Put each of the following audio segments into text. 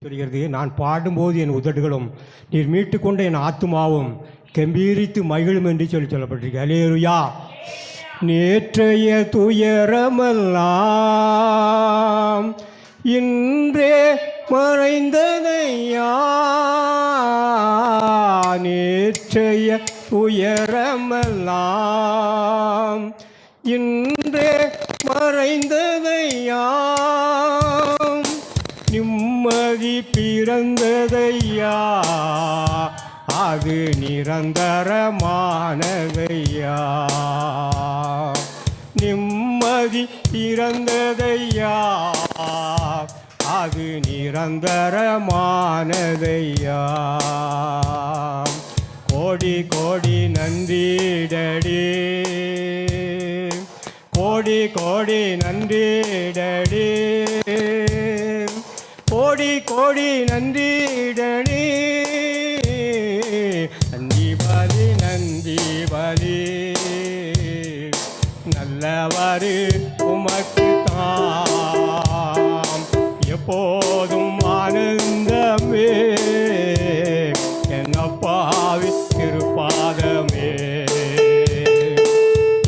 சொல்கிறது. நான் பாடும்போது என் உதடுகளும் நீர் மீட்டுக்கொண்ட என் ஆத்துமாவும் கம்பீரித்து மகிழும் என்று சொல்லப்பட்டிருக்கு. அல்லேலூயா. நேற்றைய துயரமெல்லாம் இன்றே மறைந்ததையா, நேற்றைய துயரமெல்லாம் இன்றே மறைந்ததையா, நிம்மதி பிறந்ததையா, அது நிரந்தரமானதையா, நிம்மதி பிறந்ததையா, அது நிரந்தரமானதையா. கோடி கோடி நன்றிடடி, கோடி கோடி நன்றிடடி, கோடி கோடி நன்றிடடி, நன்றி பலி நன்றி பலி, நல்லவாறு உமக்கு தாம் எப்போதும் ஆனந்தமே, என்னப்பாவி திருப்பாதமே,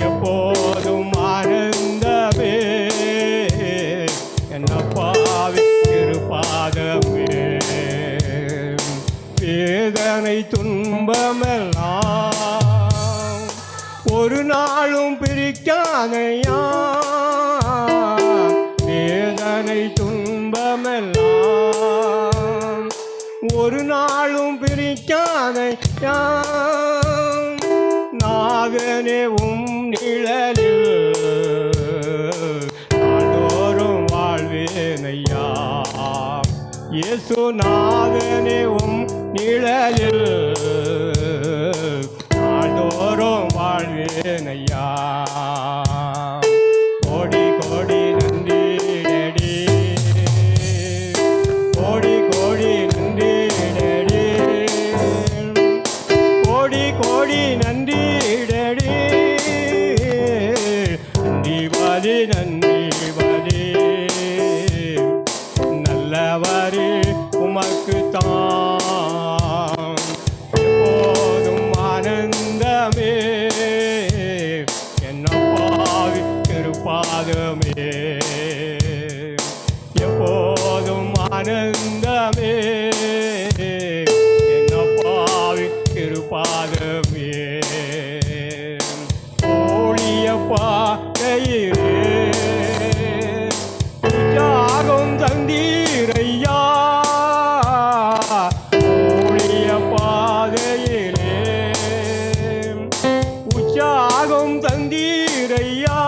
எப்போதும் ஆனந்தமே, என்னப்பாவி திருப்பாதமே. வேதனை துன்பமெல்லாம் ஒரு நாளும் பிரிக்காதையா, வேதனை துன்பமெல்லாம் ஒரு நாளும் பிரிக்காதையா, நாதனே உம் நிழலில் நாடோறும் வாழ்வேனையா, இயேசு நாதனே உம் நிழலில் நாடோறும் வாழ்வேனையா. கோடி கோடி நன்றிடடி, கோடி கோடி நன்றிடடி, கோடி கோடி நன்றிடடி, நன்றி பலி நன்றி பலி, நல்லவாறு உமக்கு தான் எப்போதும் ஆனந்தமே, என்னப்பாவி திருப்பாதமே, எப்போதும் ஆனந்தமே, என்னப்பாவி திருப்பாதமே. ஓழியப்பா கையிலே உற்சாகம் தந்தீரையா, ஓழிய பாதையிலே உற்சாகம் தந்தீரையா,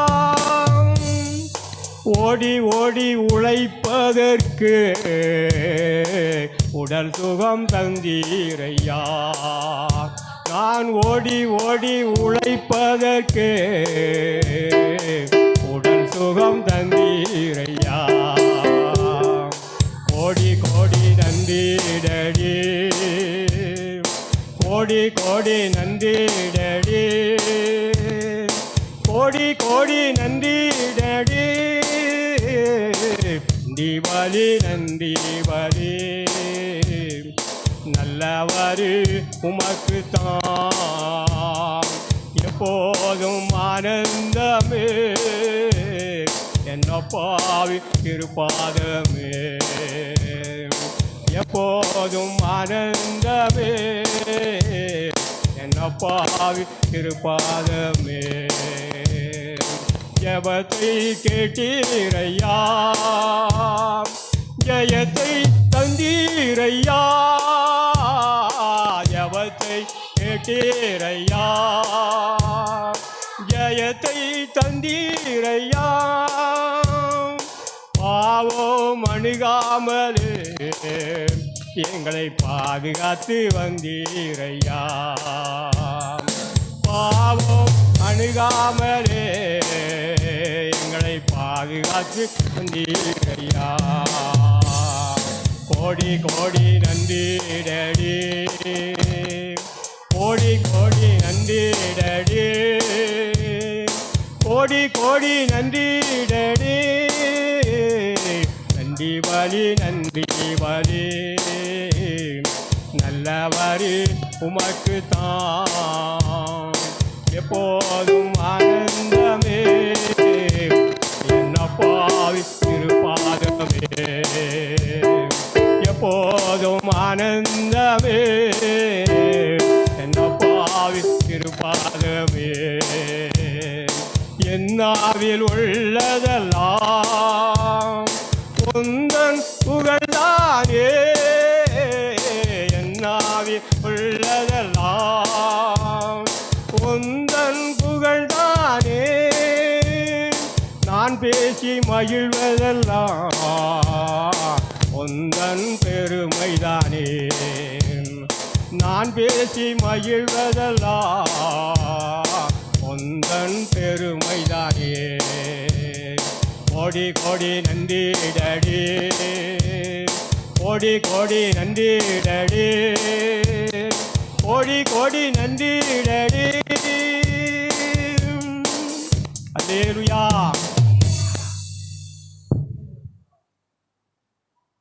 ஓடி ஓடி உழைப்பதற்கு உடல் சுகம் தந்தீரையா, நான் ஓடி ஓடி உழைப்பதற்கு உடல் சுகம் தந்தீரையா. கோடி கோடி நன்றிடடி, கோடி கோடி நன்றிடடி, கோடி கோடி நன்றிடடி, நன்றி பலி நன்றி பலி, நல்லவாறு உமக்கு தான் எப்போதும் ஆனந்தமே, என்னப்பாவி திருப்பாதமே, எப்போதும் ஆனந்தமே, என்னப்பாவி திருப்பாதமே. ஜெபத்தை கேட்டீரையா, ஜெயத்தை தந்தீரையா, ஜெபத்தை கேட்டீரையா, ஜெயத்தை தந்தீரையா, பாவம் அணுகாமலே எங்களை பாதுகாத்து வந்தீரையா, பாவம் அணுகாமலே எங்களை பாதுகாத்து வந்தீரையா. கோடி கோடி நன்றிடடி, கோடி கோடி நன்றிடடி, கோடி கோடி நன்றிடடி, நன்றி பலி நன்றி பலி நல்லவரே உமக்கு தான் எப்போதும் ஆனந்தமே என்னப்பாவி திருப்பாதமே எப்போதும் ஆனந்தமே என்னப்பாவி திருப்பாதமே என்னாவில் உள்ளதெல்லாம் உந்தன் புகழ்தானே என்னாவில் உள்ளதெல்லாம் உந்தன் புகழ்தானே நான் பேசி மகிழ்வதெல்லாம் உந்தன் பெருமைதானே நான் பேசி மகிழ்வதெல்லாம் உந்தன் பெருமைதானே கோடி கோடி நன்றிடடி கோடி கோடி நன்றிடடி கோடி கோடி நன்றிடடி அல்லேலூயா